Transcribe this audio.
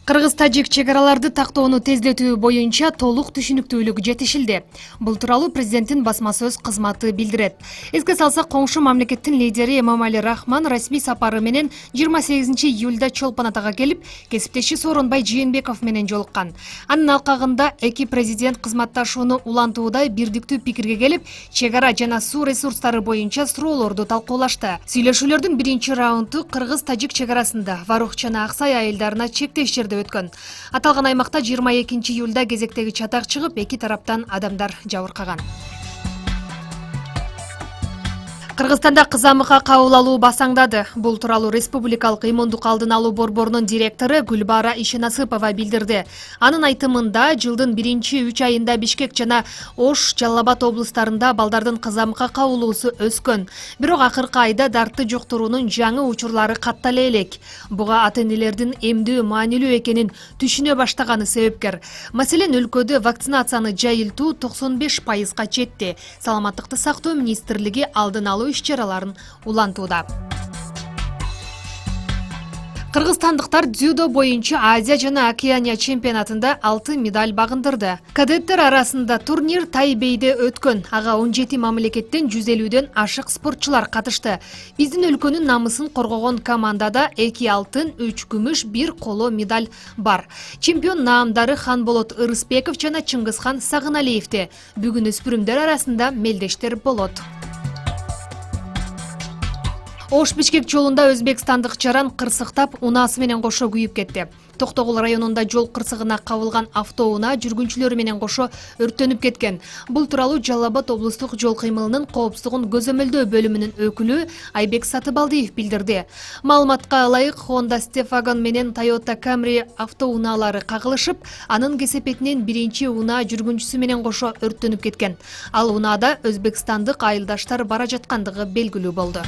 Кыргыз-тажик чегараларды тактоону тездетүү боюнча толук түшүнүктүүлүк жетишилди. Бул тууралуу президенттин басма сөз кызматы билдирет. Эске салсак, коңшу мамлекеттин лидери Эмомали Рахмон расмий сапары менен 28 июлда Чолпон Атага келип, кесиптеши Сооронбай Жээнбеков менен жолуккан. Анын алкагында эки президент кызматташууну улантууда бирдиктүү пикирге келип, чегара жана суу ресурстары боюнча суроолорду талкуулашты. Сүйлөшүүлөрдүн биринчи раунду кыргыз-тажик чегарасында Варух жана Аксай айылдарына чектеш жерде өткөн. Аталган аймакта 22 июлда кезектеги чатак чыгып, эки тараптан адамдар жабыркаган. Кыргызстанда кызамыкка кабыл алуу басаңдады. Бул тууралуу Республикалык иммундук алдын алуу борборунун директору Гүлбара Ишенасыпова билдирди. Анын айтымында, жылдын 1-3 айында Бишкек жана Ош, Жалал Абад облустарында балдардын кызамыкка кабылуусу өскөн. Бирок акыркы айда дартты жуктуруунун жаңы учурлары каттала элек. Буга ата-энелердин эмдөө маанилүү экенин түшүнө баштаганы себепкер. Маселен, өлкөдө вакцинацияны жайылтуу 95%га жетти. Саламаттыкты сактоо министрлиги алдын алуу иш-чараларын улантууда. Кыргызстандыктар дзюдо боюнча Азия жана Океания чемпионатында 6 медаль багындырды. Кадеттер арасында турнир Тайбейде өткөн. Ага 17 мамлекеттен 150ден ашык спортчулар катышты. Биздин өлкөнүн намысын коргогон командада 2 алтын, 3 күмүш, 1 коло медаль бар. Чемпион наамдары Ханболот Ырысбеков жана Чыңгызхан Сагыналиевди. Бүгүн өспүрүмдөр арасында мелдештер болот. Ош-Бишкек жолунда өзбекстандык жаран кырсыктап, унаасы менен кошо күйүп кетти. Токтогул районунда жол кырсыгына кабылган автоунаа жүргүнчүлөрү менен кошо өрттөнүп кеткен. Бул тууралуу Жалал Абад облустук жол кыймылынын коопсуздугун көзөмөлдөө бөлүмүнүн өкүлү Айбек Сатыбалдиев билдирди. Маалыматка ылайык, Honda Stefan менен Toyota Camry автоунаалары кагылышып, анын кесепетинен биринчи унаа жүргүнчүсү менен кошо өрттөнүп кеткен. Ал унаада өзбекстандык айылдаштар бара жаткандыгы белгилүү болду.